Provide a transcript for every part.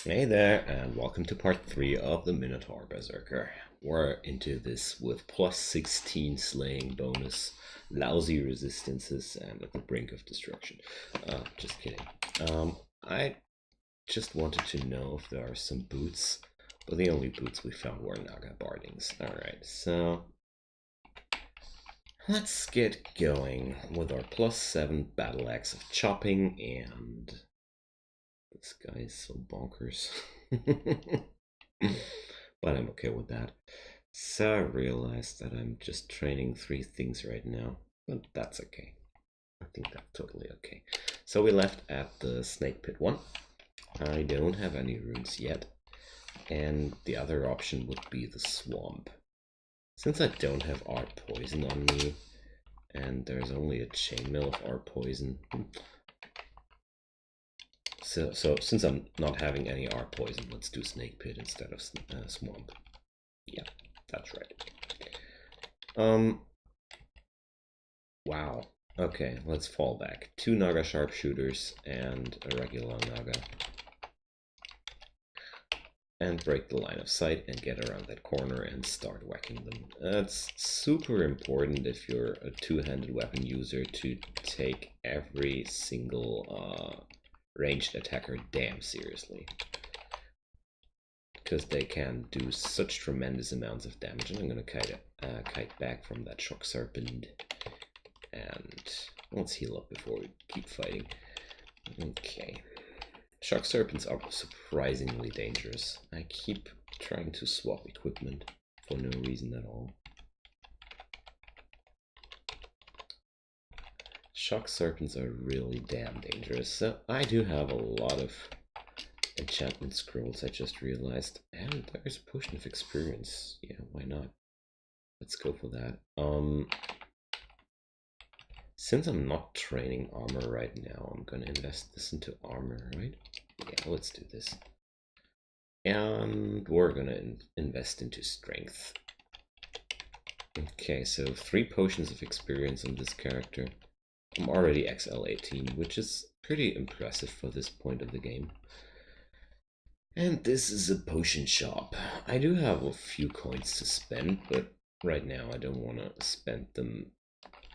Hey there, and welcome to part 3 of the Minotaur Berserker. We're into this with plus 16 slaying bonus, lousy resistances, and at the brink of destruction. Just kidding. I just wanted to know if there are some boots, but the only boots we found were Naga Bardings. Alright, so let's get going with our plus 7 battle axe of chopping, and this guy is so bonkers. But I'm okay with that. So I realized that I'm just training 3 things right now, but that's okay. I think that's totally okay. So we left at the snake pit one. I don't have any runes yet, and the other option would be the swamp. Since I don't have art poison on me, and there's only a chainmail of art poison, so since I'm not having any art poison, let's do snake pit instead of swamp. Yeah, that's right. Wow. Okay, let's fall back. 2 Naga sharpshooters and a regular Naga. And break the line of sight and get around that corner and start whacking them. That's super important if you're a two-handed weapon user to take every single ranged attacker damn seriously. Because they can do such tremendous amounts of damage. And I'm going to kite back from that shock serpent. And let's heal up before we keep fighting. Okay. Shock serpents are surprisingly dangerous. I keep trying to swap equipment for no reason at all. Shock serpents are really damn dangerous. So I do have a lot of enchantment scrolls, I just realized. And there's a potion of experience. Yeah, why not? Let's go for that. Since I'm not training armor right now, I'm gonna invest this into armor, right? Yeah, let's do this. And we're gonna invest into strength. Okay, so 3 potions of experience on this character. I'm already XL18, which is pretty impressive for this point of the game. And this is a potion shop. I do have a few coins to spend, but right now I don't want to spend them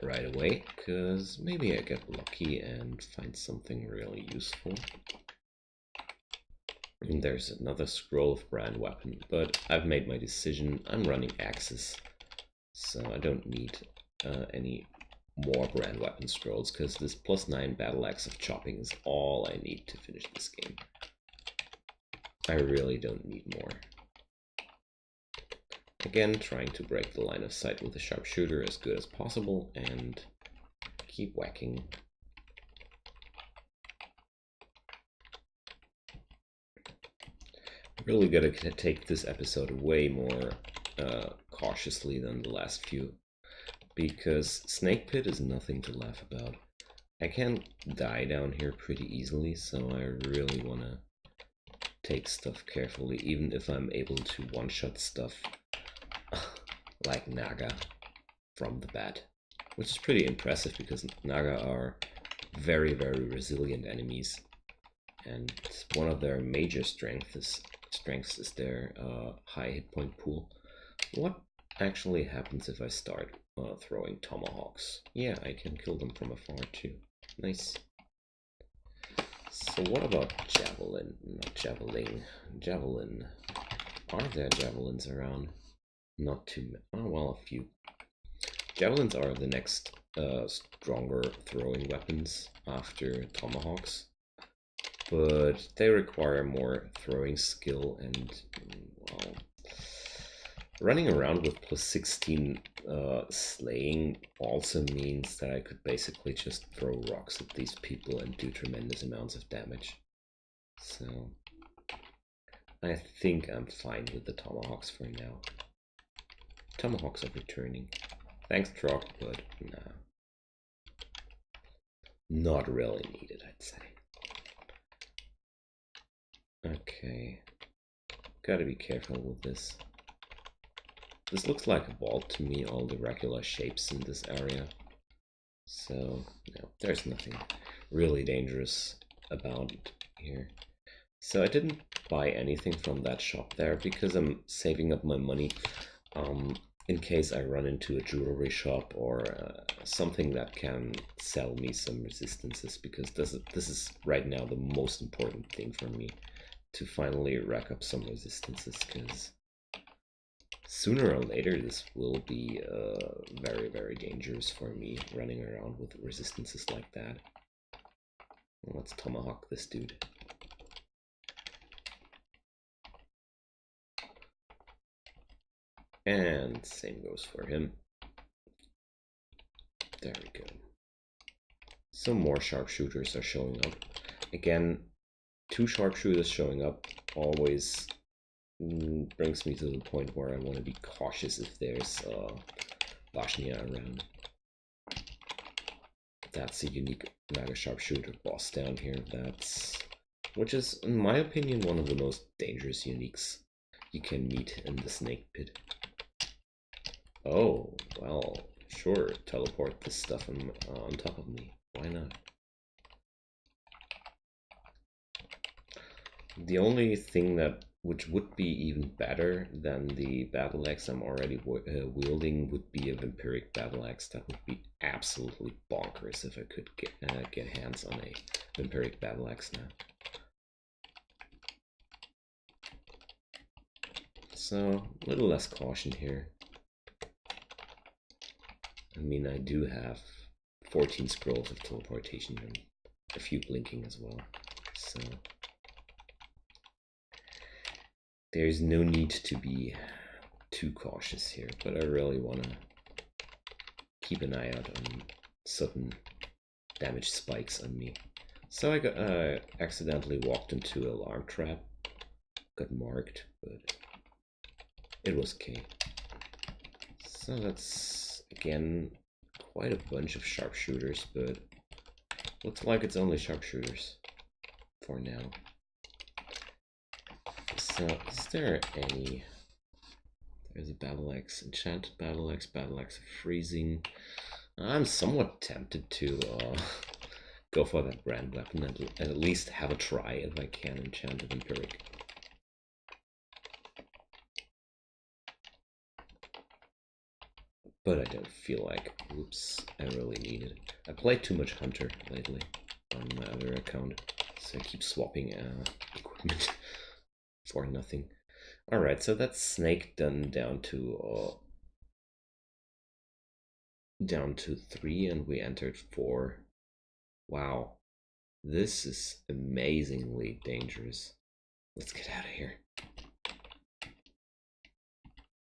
right away, because maybe I get lucky and find something really useful. And there's another scroll of brand weapon, but I've made my decision. I'm running axes, so I don't need any more brand weapon scrolls, because this plus 9 battle axe of chopping is all I need to finish this game. I really don't need more. Again, trying to break the line of sight with the sharpshooter as good as possible and keep whacking. Really gotta take this episode way more cautiously than the last few, because Snake Pit is nothing to laugh about. I can die down here pretty easily, so I really want to take stuff carefully, even if I'm able to one-shot stuff like Naga from the bat, which is pretty impressive because Naga are very, very resilient enemies, and one of their major strengths is their high hit point pool. What actually happens if I start throwing tomahawks? Yeah, I can kill them from afar too. Nice. So what about javelin? Not javelin. Javelin. Are there javelins around? Not too many. Oh, well, a few. Javelins are the next stronger throwing weapons after tomahawks, but they require more throwing skill, and well, running around with plus 16 slaying also means that I could basically just throw rocks at these people and do tremendous amounts of damage. So I think I'm fine with the tomahawks for now. Tomahawks are returning. Thanks, Troc, but nah. Not really needed, I'd say. Okay. Gotta be careful with this. This looks like a vault to me, all the regular shapes in this area. So, no, there's nothing really dangerous about it here. So I didn't buy anything from that shop there because I'm saving up my money in case I run into a jewelry shop or something that can sell me some resistances, because this is right now the most important thing for me, to finally rack up some resistances, because sooner or later this will be very, very dangerous for me running around with resistances like that. Let's tomahawk this dude. And same goes for him. There we go. Some more sharpshooters are showing up. Again, 2 sharpshooters showing up always brings me to the point where I want to be cautious if there's Vashnia around. That's a unique Naga sharpshooter boss down here. Which is, in my opinion, one of the most dangerous uniques you can meet in the snake pit. Oh, well, sure, teleport this stuff on top of me. Why not? The only thing which would be even better than the battle axe I'm already wielding would be a vampiric battle axe. That would be absolutely bonkers if I could get hands on a vampiric battle axe now. So, a little less caution here. I mean, I do have 14 scrolls of teleportation and a few blinking as well, so there's no need to be too cautious here, but I really want to keep an eye out on sudden damage spikes on me. So I accidentally walked into an alarm trap, got marked, but it was okay. So that's, again, quite a bunch of sharpshooters, but looks like it's only sharpshooters for now. So, is there any... There's a battle axe, enchanted battle axe of freezing. I'm somewhat tempted to go for that brand weapon and at least have a try if I can enchant a vampiric. But I don't feel like, oops, I really need it. I played too much Hunter lately on my other account, so I keep swapping equipment for nothing. Alright, so that's Snake done down to 3, and we entered 4. Wow, this is amazingly dangerous. Let's get out of here.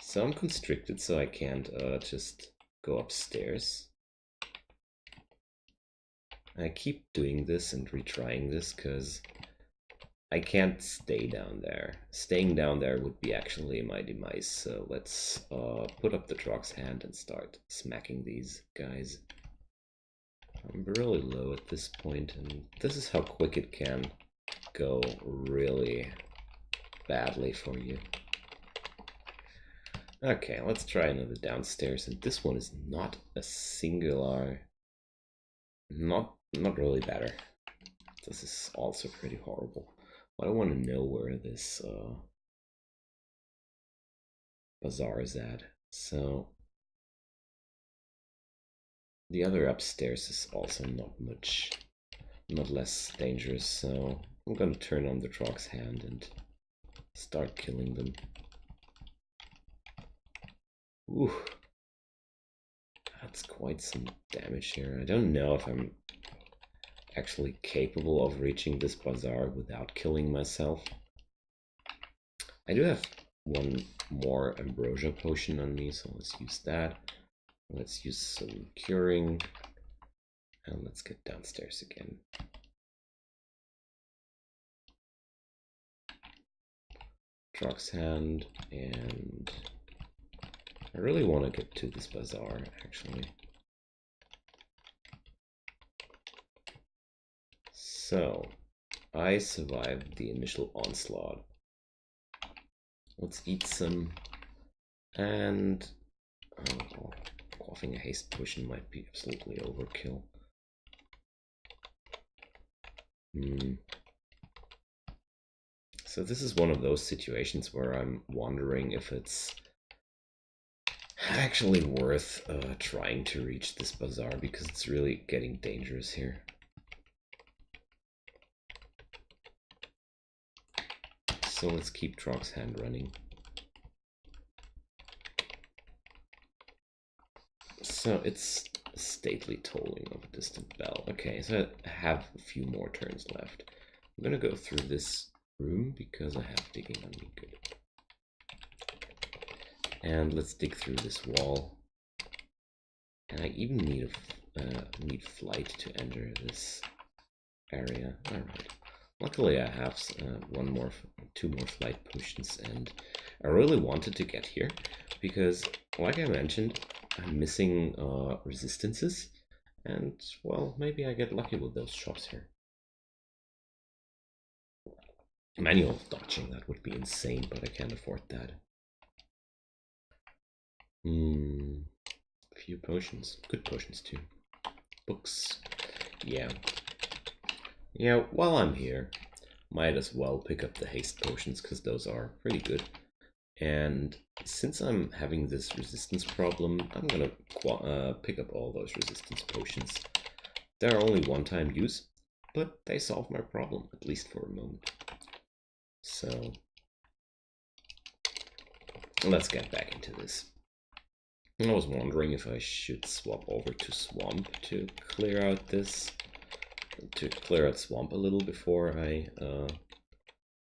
So I'm constricted, so I can't just go upstairs. I keep doing this and retrying this because I can't stay down there. Staying down there would be actually my demise. So let's put up the Trog's hand and start smacking these guys. I'm really low at this point, and this is how quick it can go really badly for you. Okay, let's try another downstairs, and this one is not a singular, not really better. This is also pretty horrible. But I want to know where this bazaar is at. So the other upstairs is also not less dangerous. So I'm gonna turn on the Trog's hand and start killing them. Ooh, that's quite some damage here. I don't know if I'm actually capable of reaching this bazaar without killing myself. I do have one more ambrosia potion on me, so let's use that. Let's use some curing, and let's get downstairs again. Trog's hand, and I really want to get to this bazaar, actually. So, I survived the initial onslaught. Let's eat some, and oh, quaffing a haste potion might be absolutely overkill. So this is one of those situations where I'm wondering if it's actually worth trying to reach this bazaar, because it's really getting dangerous here. So let's keep Trog's hand running. So it's stately tolling of a distant bell. Okay, so I have a few more turns left. I'm gonna go through this room because I have digging on me. Good. And let's dig through this wall. And I even need need flight to enter this area. All right. Luckily, I have two more flight potions, and I really wanted to get here because, like I mentioned, I'm missing resistances, and well, maybe I get lucky with those shops here. Manual dodging, that would be insane, but I can't afford that. Few potions, good potions too. Books, yeah. Yeah, while I'm here, might as well pick up the haste potions, because those are pretty good. And since I'm having this resistance problem, I'm gonna pick up all those resistance potions. They're only one-time use, but they solve my problem, at least for a moment. So let's get back into this. I was wondering if I should swap over to Swamp to clear out Swamp a little before I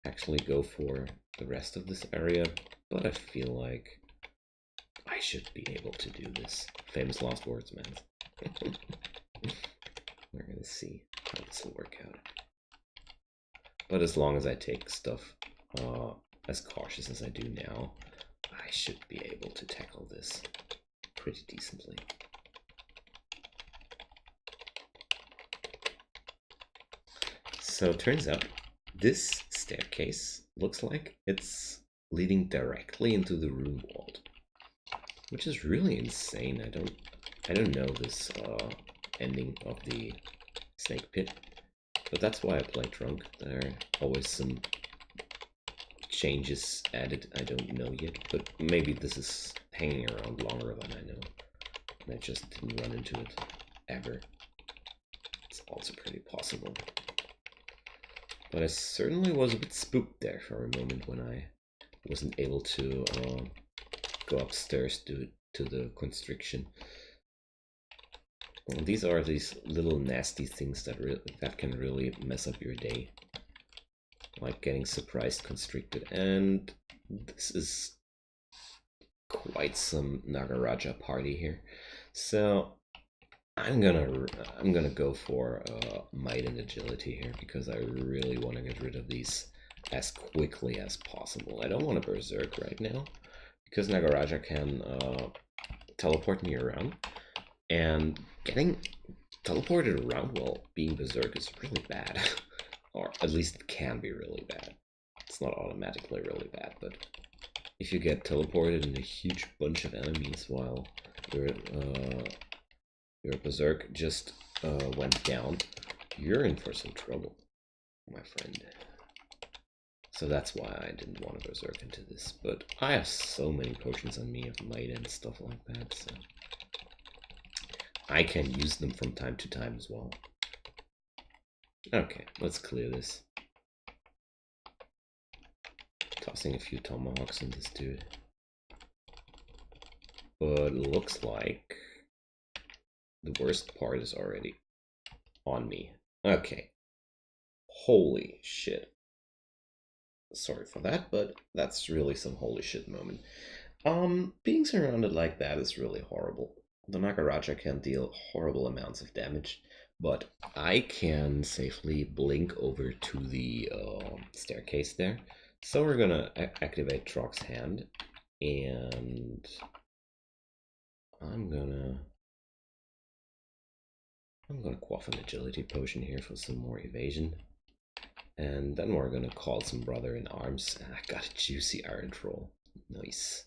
actually go for the rest of this area, but I feel like I should be able to do this. Famous last words, man. We're gonna see how this will work out. But as long as I take stuff as cautious as I do now, I should be able to tackle this pretty decently. So it turns out this staircase looks like it's leading directly into the room vault, which is really insane. I don't know this ending of the snake pit, but that's why I play drunk. There are always some changes added I don't know yet, but maybe this is hanging around longer than I know, and I just didn't run into it ever. It's also pretty possible. But I certainly was a bit spooked there for a moment when I wasn't able to go upstairs to the constriction. And these are these little nasty things that can really mess up your day, like getting surprise constricted. And this is quite some Nagaraja party here. So I'm gonna go for might and agility here, because I really want to get rid of these as quickly as possible. I don't want to berserk right now, because Nagaraja can teleport me around, and getting teleported around while being berserk is really bad. Or at least it can be really bad. It's not automatically really bad, but if you get teleported in a huge bunch of enemies while your berserk just went down, you're in for some trouble, my friend. So that's why I didn't want to berserk into this, but I have so many potions on me of might and stuff like that, so I can use them from time to time as well. Okay, let's clear this. Tossing a few tomahawks in this dude. But it looks like the worst part is already on me. Okay. Holy shit. Sorry for that, but that's really some holy shit moment. Being surrounded like that is really horrible. The Nagaraja can deal horrible amounts of damage, but I can safely blink over to the staircase there. So we're gonna activate Trog's hand, and I'm gonna quaff an agility potion here for some more evasion. And then we're gonna call some brother in arms. And I got a juicy iron troll. Nice.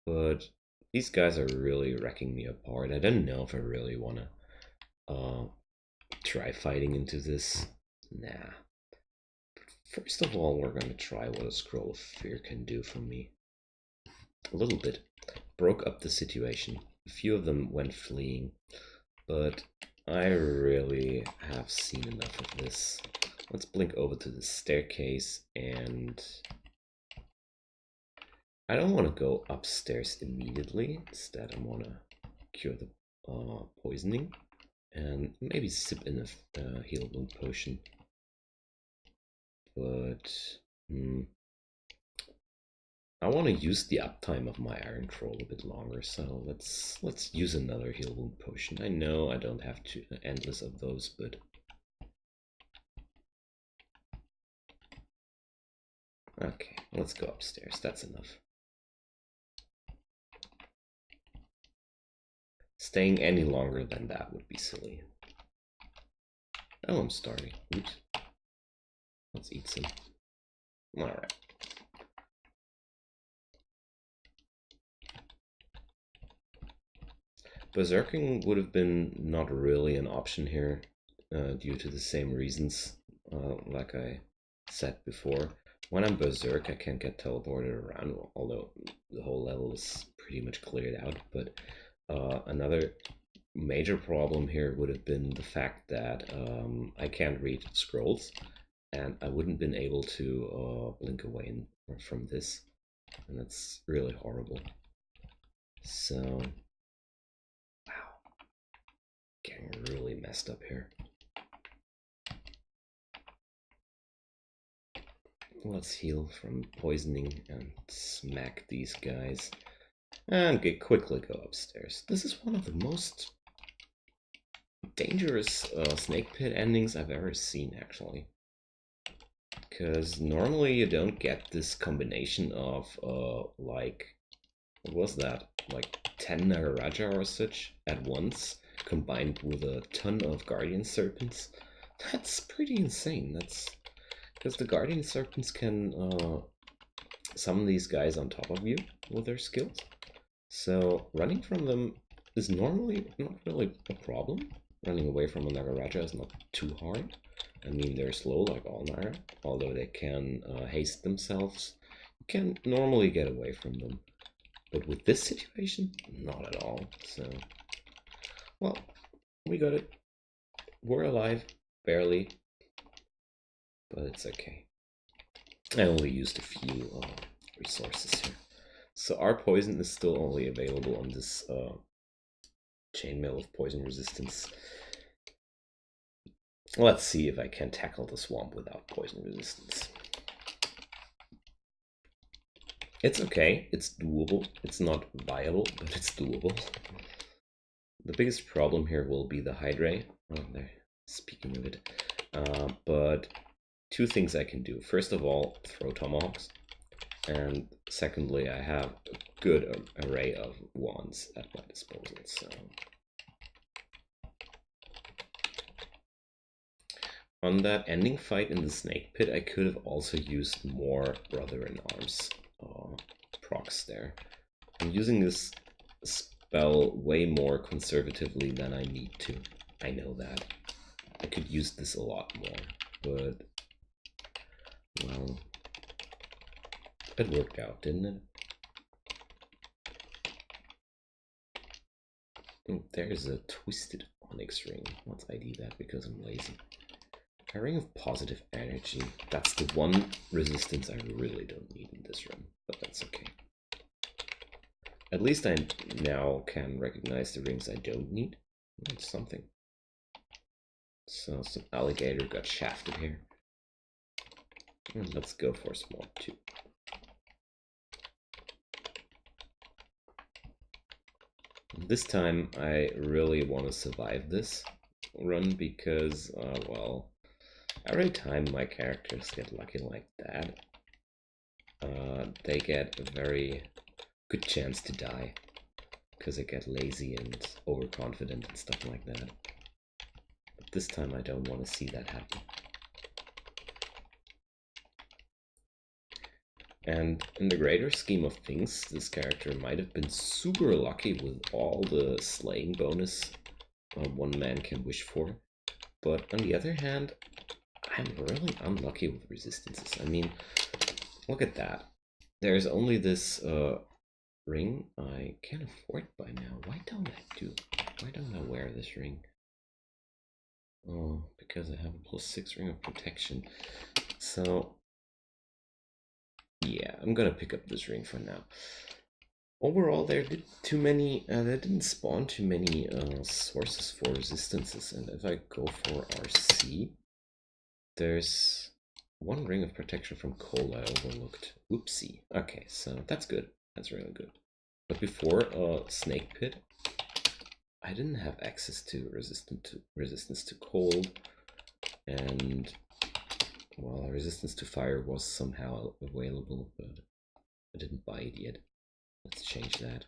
But these guys are really wrecking me apart. I don't know if I really wanna try fighting into this. Nah. First of all, we're going to try what a Scroll of Fear can do for me. A little bit. Broke up the situation. A few of them went fleeing, but I really have seen enough of this. Let's blink over to the staircase, and I don't want to go upstairs immediately. Instead, I want to cure the poisoning and maybe sip in a heal wound potion. But I want to use the uptime of my Iron Troll a bit longer, so let's use another heal wound potion. I know I don't have endless of those, but okay, let's go upstairs. That's enough. Staying any longer than that would be silly. Oh, I'm starving. Oops. Let's eat some. Alright. Berserking would have been not really an option here, due to the same reasons, like I said before. When I'm Berserk, I can't get teleported around, although the whole level is pretty much cleared out, but another major problem here would have been the fact that I can't read scrolls, and I wouldn't been able to blink away from this, and that's really horrible. So, wow, getting really messed up here. Let's heal from poisoning and smack these guys. And quickly go upstairs. This is one of the most dangerous snake pit endings I've ever seen, actually. Because normally you don't get this combination of, like, what was that? Like 10 Nagaraja or such at once, combined with a ton of Guardian Serpents. That's pretty insane. That's because the Guardian Serpents can summon these guys on top of you with their skills. So running from them is normally not really a problem. Running away from a Nagaraja is not too hard. I mean, they're slow like all Naga, although they can haste themselves. You can normally get away from them. But with this situation, not at all. So, well, we got it. We're alive, barely. But it's okay. I only used a few resources here. So our poison is still only available on this chainmail of poison resistance. Let's see if I can tackle the swamp without poison resistance. It's okay, it's doable. It's not viable, but it's doable. The biggest problem here will be the Hydra. Oh, there. Speaking of it. But two things I can do. First of all, throw tomahawks. And secondly, I have a good array of wands at my disposal. So on that ending fight in the snake pit, I could have also used more Brother-in-Arms procs there. I'm using this spell way more conservatively than I need to. I know that. I could use this a lot more, but well, it worked out, didn't it? Oh, there's a twisted onyx ring. Let's ID that because I'm lazy. A ring of positive energy. That's the one resistance I really don't need in this run, but that's okay. At least I now can recognize the rings I don't need. That's something. So some alligator got shafted here. And let's go for small 2. This time I really want to survive this run because, well, every time my characters get lucky like that, they get a very good chance to die because they get lazy and overconfident and stuff like that. But this time I don't want to see that happen. And in the greater scheme of things, this character might have been super lucky with all the slaying bonus one man can wish for. But on the other hand, I I'm really unlucky with resistances. I mean, look at that. There's only this ring I can't afford by now. Why don't I wear this ring? Oh, because I have a +6 ring of protection. So yeah, I'm gonna pick up this ring for now. Overall, there didn't spawn too many sources for resistances, and if I go for RC, there's one ring of protection from coal I overlooked. Oopsie. Okay, so that's good. That's really good. But before Snake Pit, I didn't have access to resistance to cold, and well, resistance to fire was somehow available, but I didn't buy it yet. Let's change that.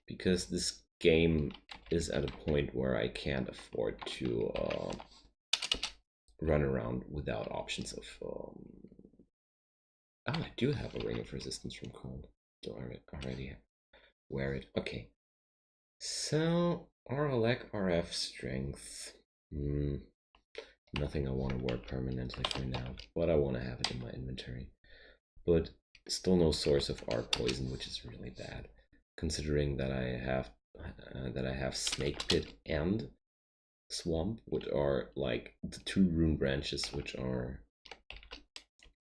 Because this game is at a point where I can't afford to run around without options of... Oh, I do have a ring of resistance from cold. Do I already wear it? Okay. So, RLAC, RF, strength. Nothing I want to wear permanently for now, but I want to have it in my inventory. But still no source of R poison, which is really bad, considering that I have Snake Pit and Swamp, which are like the 2 rune branches, which are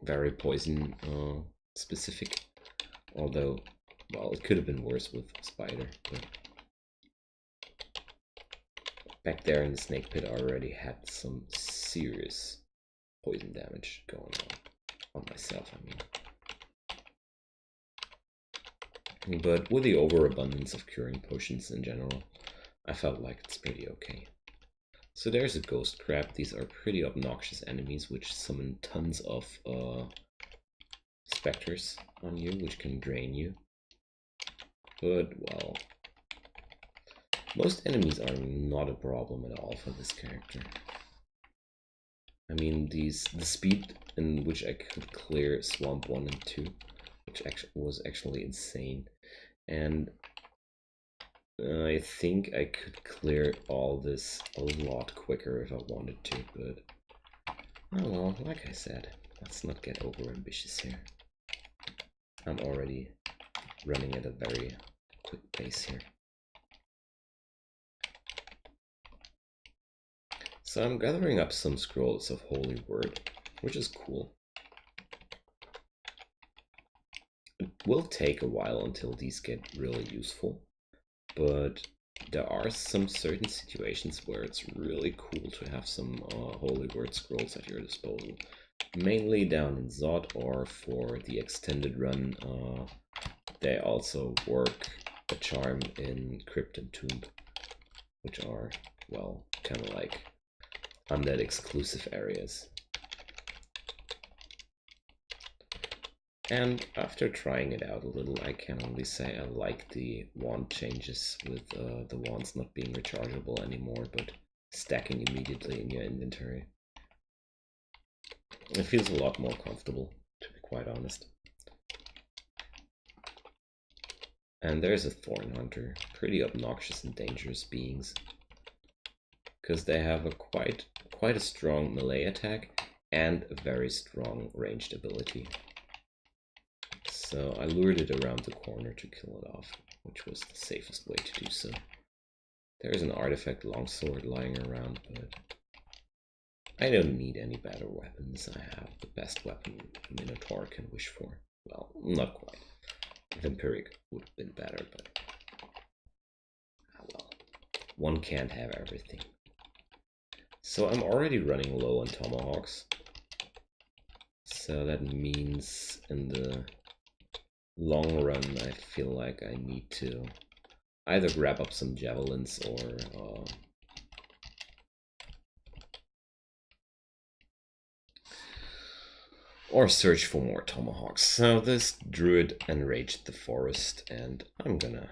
very poison specific. Although, well, it could have been worse with Spider. But back there in the Snake Pit, I already had some serious poison damage going on myself, I mean. But with the overabundance of curing potions in general, I felt like it's pretty okay. So there's a ghost crab. These are pretty obnoxious enemies which summon tons of specters on you, which can drain you. But, well, most enemies are not a problem at all for this character. I mean, the speed in which I could clear Swamp 1 and 2, which was actually insane. And I think I could clear all this a lot quicker if I wanted to, but oh well, like I said, let's not get over ambitious here. I'm already running at a very quick pace here. So I'm gathering up some scrolls of Holy Word, which is cool. It will take a while until these get really useful, but there are some certain situations where it's really cool to have some Holy Word scrolls at your disposal. Mainly down in Zod, or for the extended run, they also work a charm in Crypt and Tomb, which are, well, kind of like undead exclusive areas. And after trying it out a little, I can only say I like the wand changes, with the wands not being rechargeable anymore, but stacking immediately in your inventory. It feels a lot more comfortable, to be quite honest. And there's a Thorn Hunter, pretty obnoxious and dangerous beings, because they have a quite a strong melee attack and a very strong ranged ability. So I lured it around the corner to kill it off, which was the safest way to do so. There's an artifact longsword lying around, but I don't need any better weapons. I have the best weapon Minotaur can wish for. Well, not quite. Vampiric would have been better, but ah well. One can't have everything. So I'm already running low on tomahawks. So that means in the long run I feel like I need to either grab up some javelins or search for more tomahawks. So this druid enraged the forest, and I'm gonna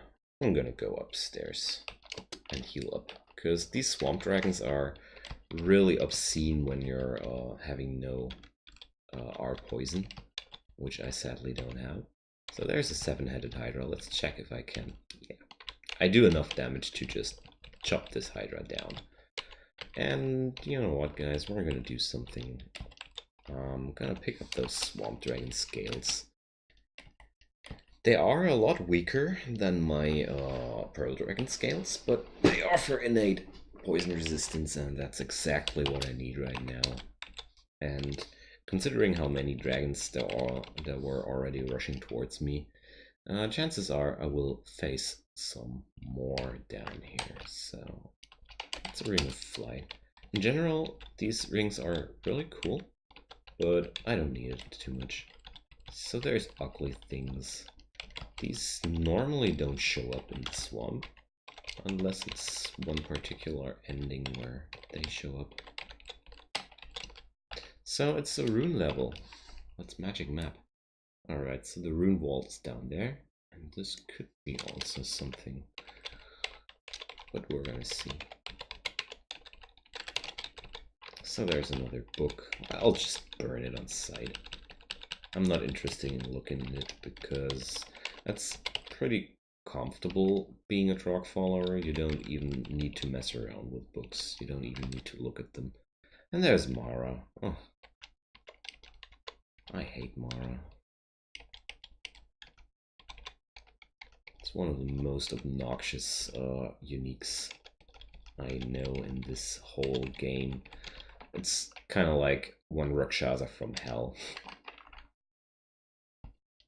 go upstairs and heal up, because these swamp dragons are really obscene when you're having no R poison, which I sadly don't have. So there's a 7-headed hydra. Let's check if I can. Yeah, I do enough damage to just chop this hydra down. And you know what, guys, we're gonna do something. I'm gonna pick up those Swamp Dragon scales. They are a lot weaker than my Pearl Dragon scales, but they offer innate poison resistance, and that's exactly what I need right now. And considering how many dragons there were already rushing towards me, chances are I will face some more down here. So it's a Ring of Flight. In general, these rings are really cool, but I don't need it too much. So there's ugly things. These normally don't show up in the swamp, unless it's one particular ending where they show up. So it's a rune level. Let's magic map. Alright, so the rune vault's down there, and this could be also something, but we're gonna see. So there's another book. I'll just burn it on sight. I'm not interested in looking at it because that's pretty comfortable being a Trog follower. You don't even need to mess around with books. You don't even need to look at them. And there's Mara. Oh, I hate Mara. It's one of the most obnoxious uniques I know in this whole game. It's kind of like one Rakshasa from hell.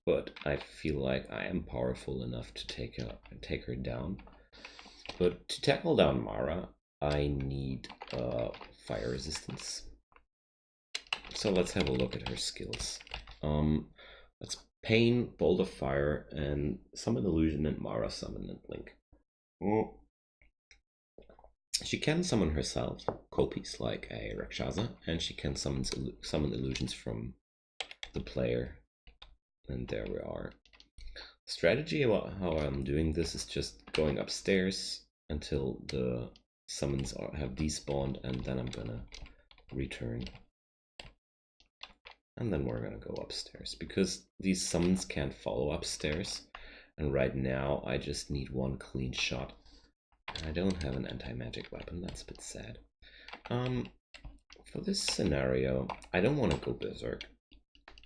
But I feel like I am powerful enough to take her down. But to tackle down Mara, I need fire resistance. So let's have a look at her skills. Let's Pain, Bolt of Fire, and Summon Illusion, and Mara Summon and Blink. She can summon herself, copies like a Rakshasa, and she can summon illusions from the player. And there we are. Strategy about how I'm doing this is just going upstairs until the summons have despawned, and then I'm gonna return. And then we're gonna go upstairs, because these summons can't follow upstairs. And right now I just need one clean shot. I don't have an anti-magic weapon, that's a bit sad. For this scenario, I don't want to go Berserk,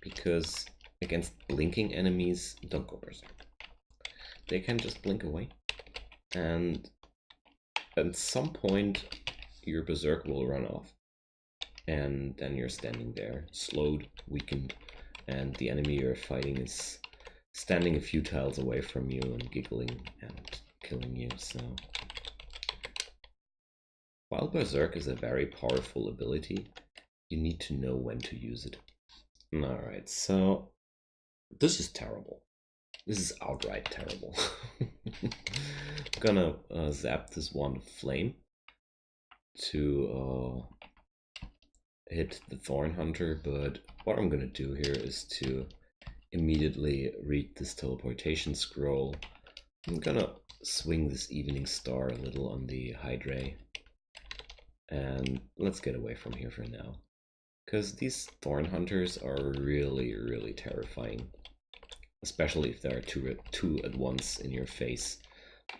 because against blinking enemies, don't go Berserk. They can just blink away, and at some point your Berserk will run off, and then you're standing there, slowed, weakened, and the enemy you're fighting is standing a few tiles away from you and giggling and killing you. So while Berserk is a very powerful ability, you need to know when to use it. Alright, so this is terrible. This is outright terrible. I'm gonna zap this wand of flame to hit the Thorn Hunter, but what I'm gonna do here is to immediately read this teleportation scroll. I'm gonna swing this Evening Star a little on the Hydra, and let's get away from here for now, because these Thorn Hunters are really terrifying, especially if there are two at once in your face.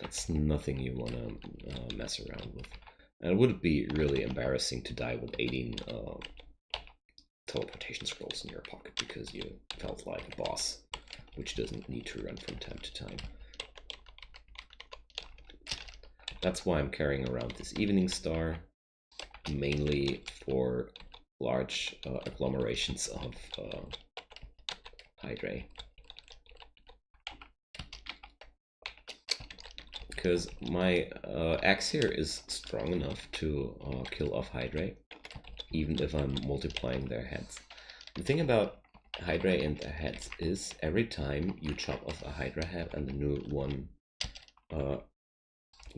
That's nothing you want to mess around with. And it would be really embarrassing to die with 18 teleportation scrolls in your pocket because you felt like a boss, which doesn't need to run from time to time. That's why I'm carrying around this Evening Star, mainly for large agglomerations of Hydra. Because my axe here is strong enough to kill off Hydra, even if I'm multiplying their heads. The thing about Hydra and their heads is every time you chop off a Hydra head and the new one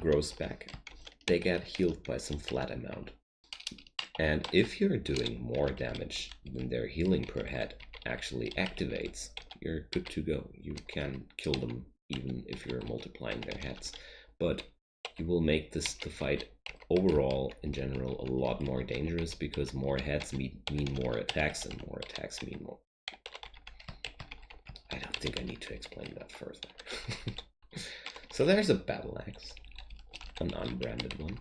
grows back, they get healed by some flat amount. And if you're doing more damage than their healing per head actually activates, you're good to go. You can kill them even if you're multiplying their heads. But you will make the fight overall, in general, a lot more dangerous, because more heads mean more attacks, and more attacks mean more. I don't think I need to explain that further. So there's a battle axe, an unbranded one.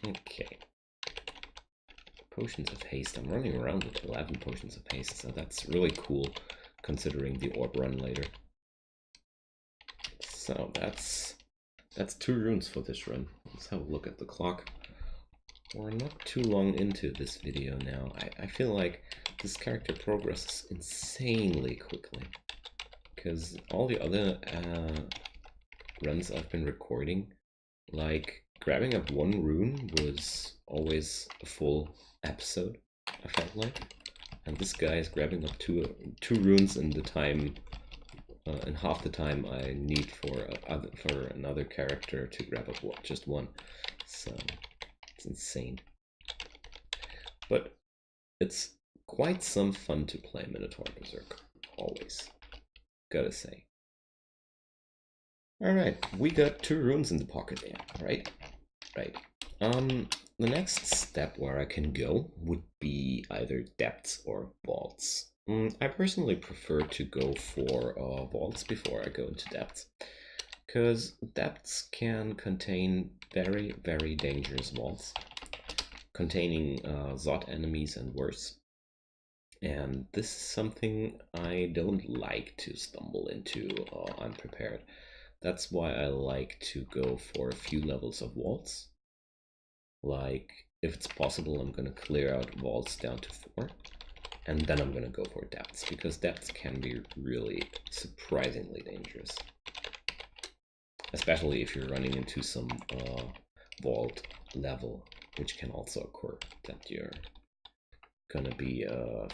Okay. Potions of haste. I'm running around with 11 potions of haste, so that's really cool considering the orb run later. So that's 2 runes for this run. Let's have a look at the clock. We're not too long into this video now. I feel like this character progresses insanely quickly. Because all the other runs I've been recording, like grabbing up 1 rune was always a full episode, I felt like. And this guy is grabbing up two runes in the time, in half the time I need for another character to grab up just 1. So it's insane. But it's quite some fun to play Minotaur Berserker, always, gotta say. Alright, we got 2 runes in the pocket there, right? Right. The next step where I can go would be either depths or vaults. I personally prefer to go for vaults before I go into depths, because depths can contain very, very dangerous vaults, containing Zod enemies and worse. And this is something I don't like to stumble into unprepared. That's why I like to go for a few levels of vaults. Like, if it's possible, I'm going to clear out vaults down to 4. And then I'm going to go for depths, because depths can be really surprisingly dangerous. Especially if you're running into some vault level, which can also occur, that you're going to be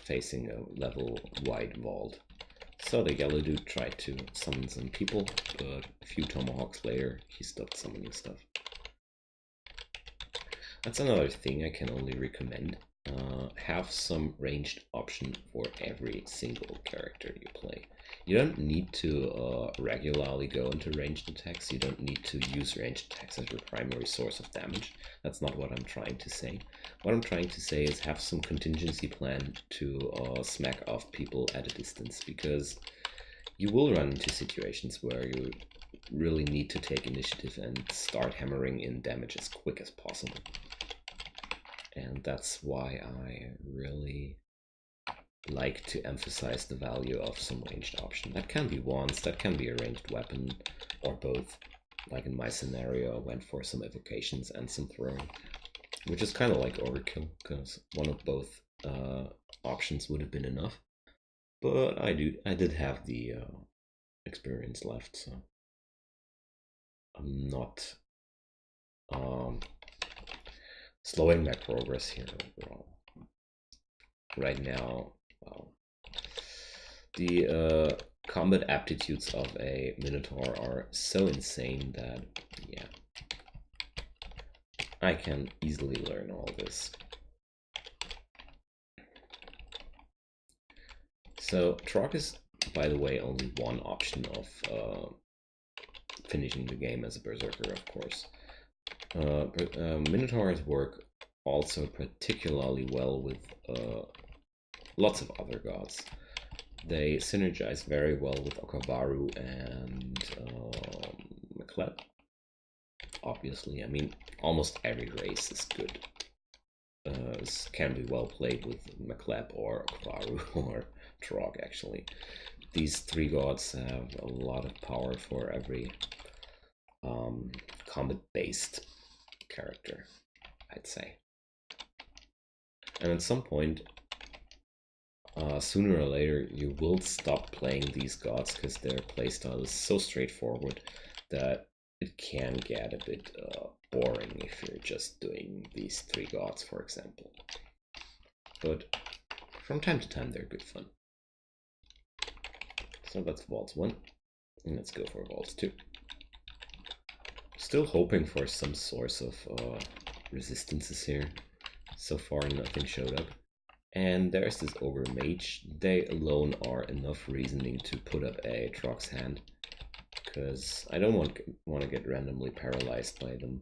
facing a level-wide vault. So the yellow dude tried to summon some people, but a few tomahawks later, he stopped summoning stuff. That's another thing I can only recommend. Have some ranged option for every single character you play. You don't need to regularly go into ranged attacks. You don't need to use ranged attacks as your primary source of damage. That's not what I'm trying to say. What I'm trying to say is have some contingency plan to smack off people at a distance, because you will run into situations where you really need to take initiative and start hammering in damage as quick as possible. And that's why I really like to emphasize the value of some ranged option. That can be wands, that can be a ranged weapon, or both. Like in my scenario, I went for some evocations and some throwing, which is kind of like overkill, because one of both options would have been enough. But I did have the experience left, so I'm not slowing my progress here overall. Right now, well, the combat aptitudes of a Minotaur are so insane that, yeah, I can easily learn all this. So Trog is, by the way, only one option of finishing the game as a Berserker, of course. Minotaurs work also particularly well with lots of other gods. They synergize very well with Okabaru and Makleb. Obviously, I mean, almost every race is good. Can be well played with Makleb or Okabaru or Trog, actually. These 3 gods have a lot of power for every combat-based character, I'd say. And at some point, sooner or later, you will stop playing these gods because their playstyle is so straightforward that it can get a bit boring if you're just doing these 3 gods, for example. But from time to time, they're good fun. So that's Vaults 1, and let's go for Vaults 2. Still hoping for some source of resistances here. So far nothing showed up. And there's this Overmage. They alone are enough reasoning to put up a Trog's Hand, because I don't want to get randomly paralyzed by them.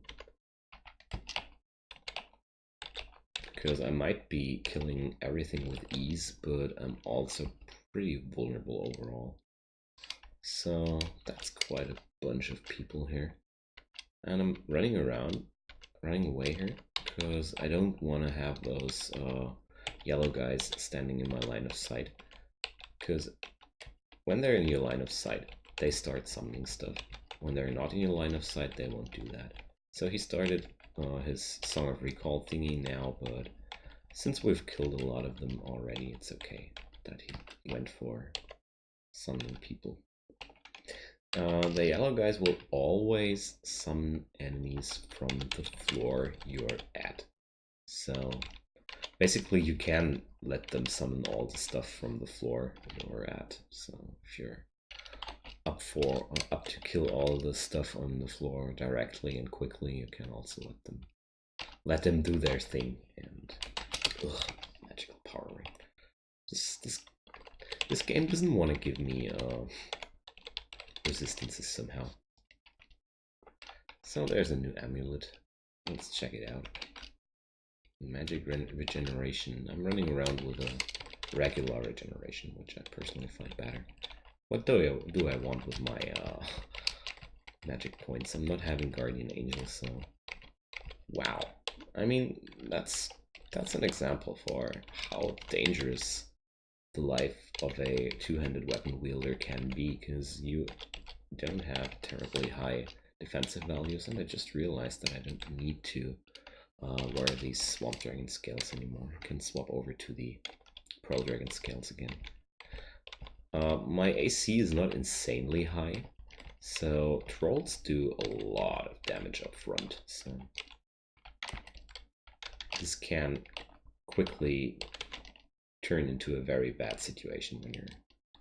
Because I might be killing everything with ease, but I'm also pretty vulnerable overall. So that's quite a bunch of people here. And I'm running away here, because I don't want to have those yellow guys standing in my line of sight. Because when they're in your line of sight, they start summoning stuff. When they're not in your line of sight, they won't do that. So he started his Song of Recall thingy now, but since we've killed a lot of them already, it's okay that he went for summoning people. The yellow guys will always summon enemies from the floor you're at. So basically you can let them summon all the stuff from the floor you're at. So if you're up to kill all the stuff on the floor directly and quickly, you can also let them do their thing. And magical power ring. This game doesn't want to give me resistances somehow. So there's a new amulet. Let's check it out. Magic regeneration. I'm running around with a regular regeneration, which I personally find better. What do I want with my magic points? I'm not having guardian angel, so wow. I mean, that's an example for how dangerous the life of a two-handed weapon wielder can be, because you don't have terribly high defensive values, and I just realized that I don't need to wear these Swamp Dragon scales anymore. I can swap over to the Pearl Dragon scales again. My AC is not insanely high, so trolls do a lot of damage up front, so this can quickly turn into a very bad situation when you're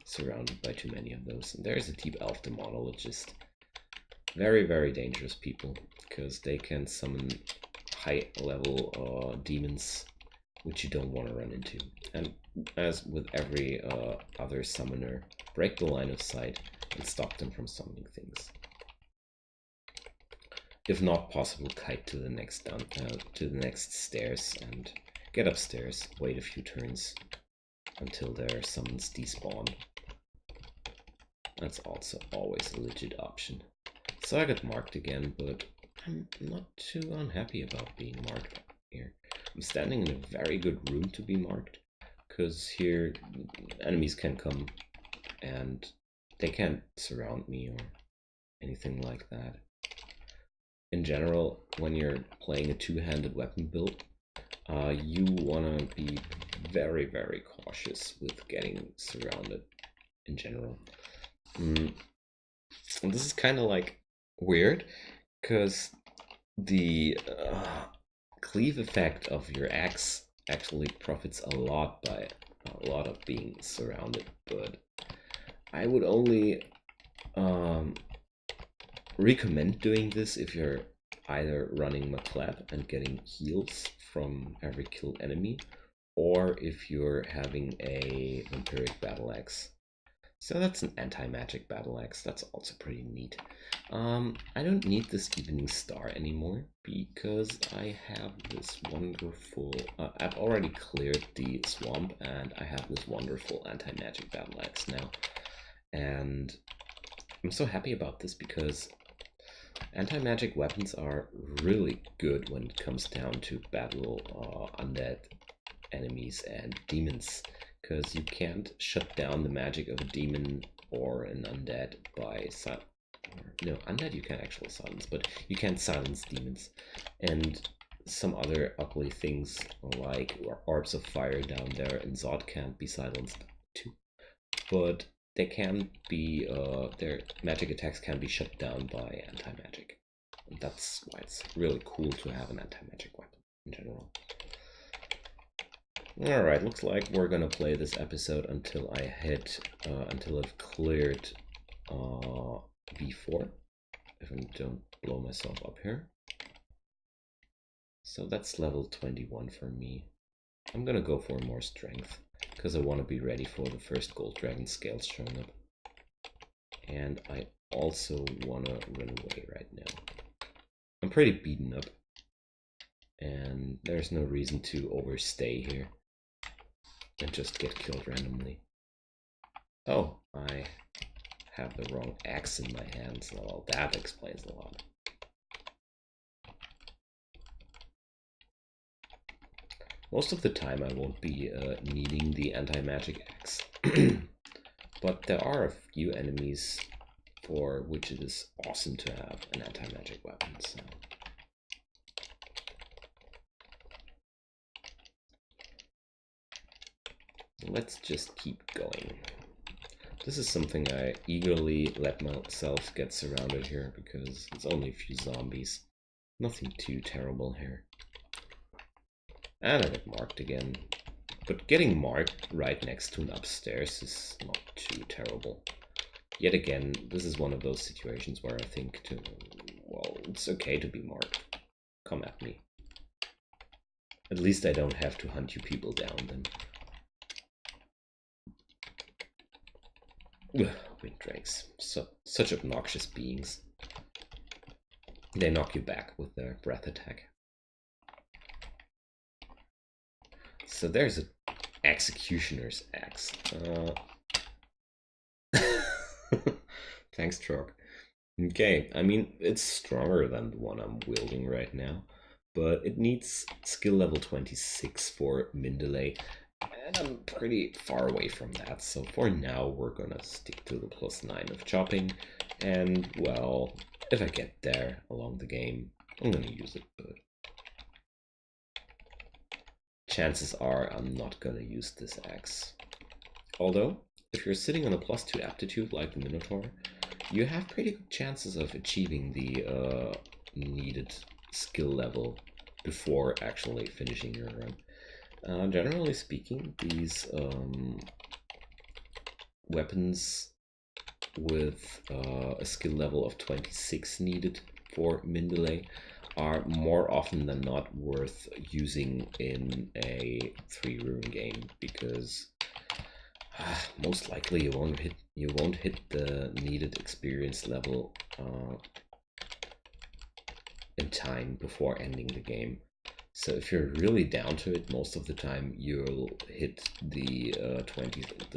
surrounded by too many of those. And there's a deep elf demonologist. Very, very dangerous people, because they can summon high level demons which you don't want to run into. And as with every other summoner, break the line of sight and stop them from summoning things. If not possible, kite to the next stairs and get upstairs. Wait a few turns until their summons despawn. That's also always a legit option. So I got marked again, but I'm not too unhappy about being marked here. I'm standing in a very good room to be marked, because here enemies can come and they can't surround me or anything like that. In general, when you're playing a two-handed weapon build, you want to be very, very cautious with getting surrounded in general. And this is kind of like weird, because the cleave effect of your axe actually profits a lot by a lot of being surrounded, but I would only recommend doing this if you're either running Macleb and getting heals from every killed enemy, or if you're having a vampiric battle axe. So that's an anti-magic battle axe. That's also pretty neat. I don't need this evening star anymore because I have this wonderful... I've already cleared the swamp and I have this wonderful anti-magic battle axe now. And I'm so happy about this because anti-magic weapons are really good when it comes down to battle undead enemies and demons. Because you can't shut down the magic of a demon or an undead by no, undead you can actually silence, but you can't silence demons. And some other ugly things like orbs of fire down there in Zod can't be silenced too. But they can be, their magic attacks can be shut down by anti-magic. And that's why it's really cool to have an anti-magic weapon in general. Alright, looks like we're gonna play this episode until I hit, until I've cleared B4, if I don't blow myself up here. So that's level 21 for me. I'm gonna go for more strength, because I want to be ready for the first gold dragon scales showing up. And I also want to run away right now. I'm pretty beaten up, and there's no reason to overstay here and just get killed randomly. Oh, I have the wrong axe in my hands. Well, that explains a lot. Most of the time I won't be needing the anti-magic axe, but there are a few enemies for which it is awesome to have an anti-magic weapon. So. Let's just keep going. This is something I eagerly let myself get surrounded here because it's only a few zombies. Nothing too terrible here. And I get marked again. But getting marked right next to an upstairs is not too terrible. Yet again, this is one of those situations where I think well, it's okay to be marked. Come at me. At least I don't have to hunt you people down then. Ugh, wind drakes. Such obnoxious beings. They knock you back with their breath attack. So there's an executioner's axe. Thanks, Trog. Okay, I mean, it's stronger than the one I'm wielding right now, but it needs skill level 26 for Mindele, and I'm pretty far away from that, so for now we're gonna stick to the +9 of chopping, and, well, if I get there along the game, I'm gonna use it, but chances are I'm not gonna use this axe. Although, if you're sitting on a +2 aptitude like the Minotaur, you have pretty good chances of achieving the needed skill level before actually finishing your run. Generally speaking, these weapons with a skill level of 26 needed for Mindele are more often than not worth using in a 3-rune game because most likely you won't hit the needed experience level in time before ending the game. So if you're really down to it, most of the time you'll hit the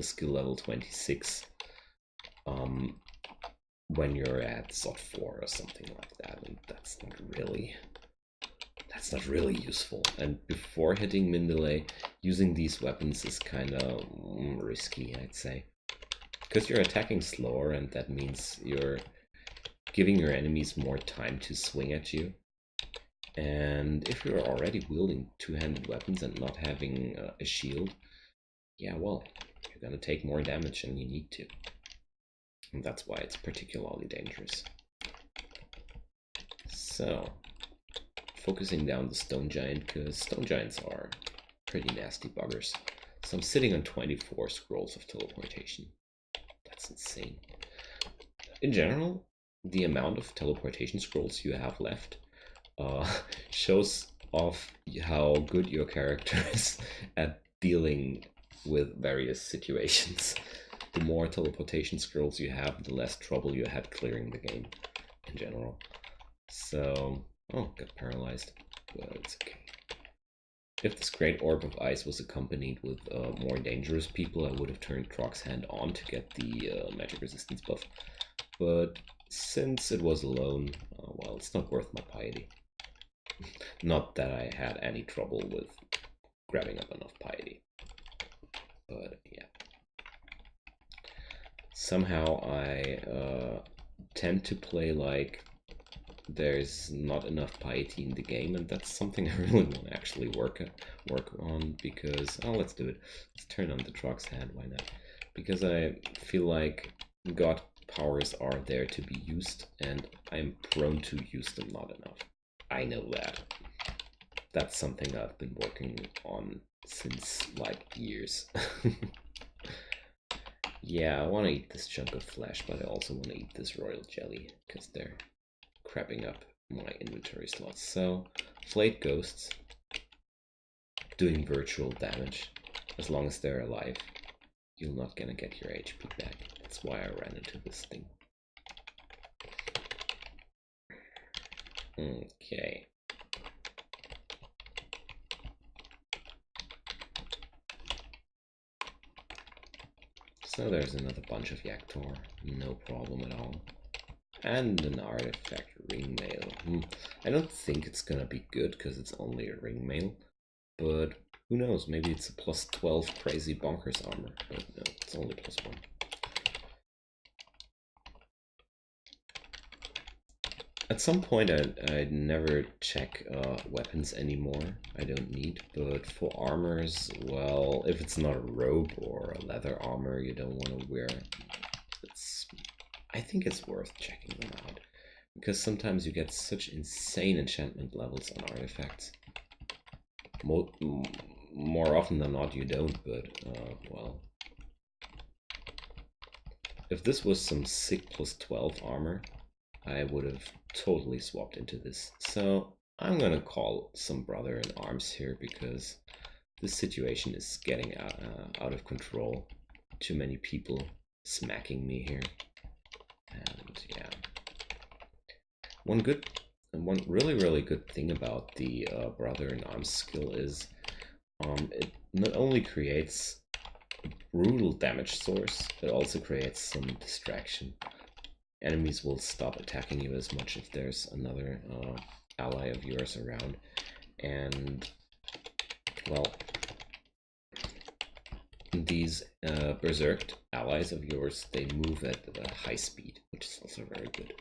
skill level 26 when you're at slot 4 or something like that, and that's not really useful. And before hitting Mindele, using these weapons is kind of risky, I'd say, because you're attacking slower, and that means you're giving your enemies more time to swing at you. And if you're already wielding two-handed weapons and not having a shield, yeah, well, you're gonna take more damage than you need to. And that's why it's particularly dangerous. So, focusing down the stone giant, because stone giants are pretty nasty buggers. So I'm sitting on 24 scrolls of teleportation. That's insane. In general, the amount of teleportation scrolls you have left shows off how good your character is at dealing with various situations. The more teleportation scrolls you have, the less trouble you had clearing the game in general. So, oh, got paralyzed, but it's okay. If this great orb of ice was accompanied with more dangerous people, I would have turned Trog's hand on to get the magic resistance buff. But since it was alone, well, it's not worth my piety. Not that I had any trouble with grabbing up enough piety. But yeah. Somehow I tend to play like there's not enough piety in the game, and that's something I really want to actually work on, because let's do it. Let's turn on the Trog's hand, why not? Because I feel like god powers are there to be used, and I'm prone to use them not enough. I know that. That's something I've been working on since like years. Yeah, I want to eat this chunk of flesh, but I also want to eat this royal jelly, because they're crapping up my inventory slots. So, flayed ghosts doing virtual damage. As long as they're alive, you're not gonna get your HP back. That's why I ran into this thing. Okay. So there's another bunch of Yaktor, no problem at all. And an artifact ring mail. I don't think it's gonna be good because it's only a ring mail, but Who knows, maybe it's a plus 12 crazy bonkers armor, but no, it's only plus 1. At some point I'd never check weapons anymore, I don't need, but for armors, well, if it's not a robe or a leather armor you don't want to wear, I think it's worth checking them out, because sometimes you get such insane enchantment levels on artifacts. More often than not you don't, but well, if this was some sick plus 12 armor, I would have totally swapped into this. So I'm gonna call some brother in arms here, because this situation is getting out of control. Too many people smacking me here, and yeah. One really good thing about the brother in arms skill is it not only creates a brutal damage source, it also creates some distraction. Enemies will stop attacking you as much if there's another ally of yours around. And, well, these berserked allies of yours, they move at a high speed, which is also very good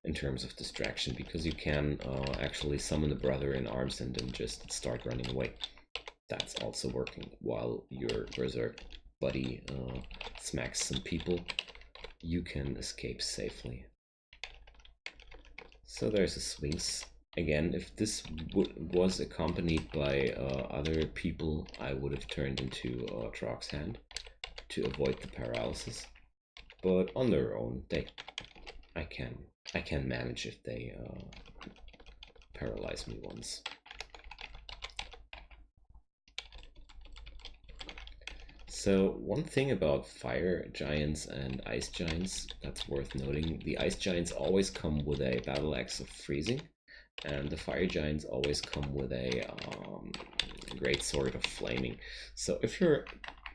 in terms of distraction, because you can actually summon the brother in arms and then just start running away. That's also working while your berserk buddy smacks some people. You can escape safely. So there's a Sphinx. Again, if this was accompanied by other people, I would have turned into Trog's hand to avoid the paralysis. But on their own, I can manage if they paralyze me once. So one thing about fire giants and ice giants that's worth noting, the ice giants always come with a battle axe of freezing, and the fire giants always come with a great sword of flaming. So if you're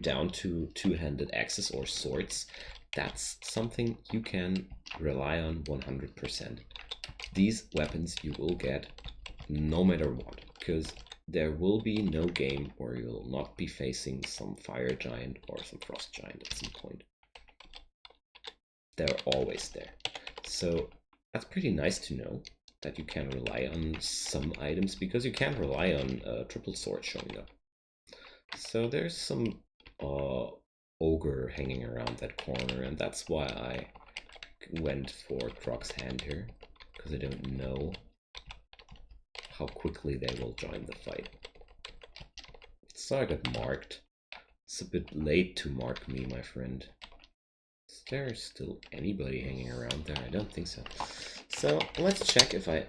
down to two-handed axes or swords, that's something you can rely on 100%. These weapons you will get no matter what, because there will be no game where you'll not be facing some fire giant or some frost giant at some point. They're always there. So that's pretty nice to know that you can rely on some items, because you can't rely on a triple sword showing up. So there's some ogre hanging around that corner, and that's why I went for Trog's hand here, because I don't know how quickly they will join the fight. So I got marked. It's a bit late to mark me, my friend. Is there still anybody hanging around there? I don't think so. So let's check if I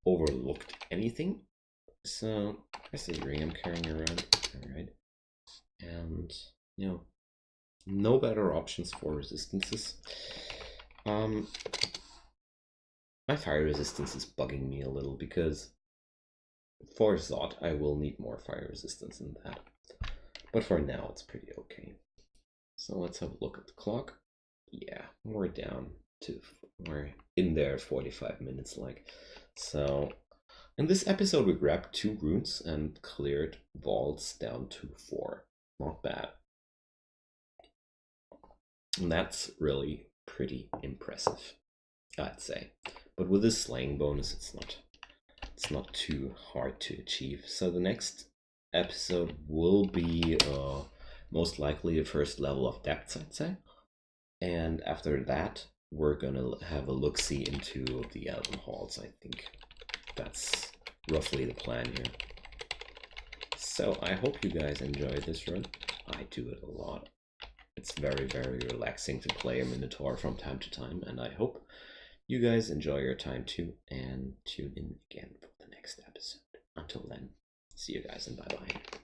overlooked anything. So there's the ring I'm carrying around. Alright. And, you know, no better options for resistances. My fire resistance is bugging me a little, because for Zod I will need more fire resistance than that. But for now it's pretty okay. So let's have a look at the clock. Yeah, we're in there 45 minutes like. So in this episode we grabbed 2 runes and cleared vaults down to 4. Not bad. And that's really pretty impressive, I'd say. But with this slaying bonus, it's not too hard to achieve. So the next episode will be most likely the first level of depths, I'd say. And after that, we're gonna have a look-see into the Elven Halls. I think that's roughly the plan here. So I hope you guys enjoy this run. I do it a lot. It's very, very relaxing to play a Minotaur from time to time, and I hope you guys enjoy your time too, and tune in again for the next episode. Until then, see you guys and bye-bye.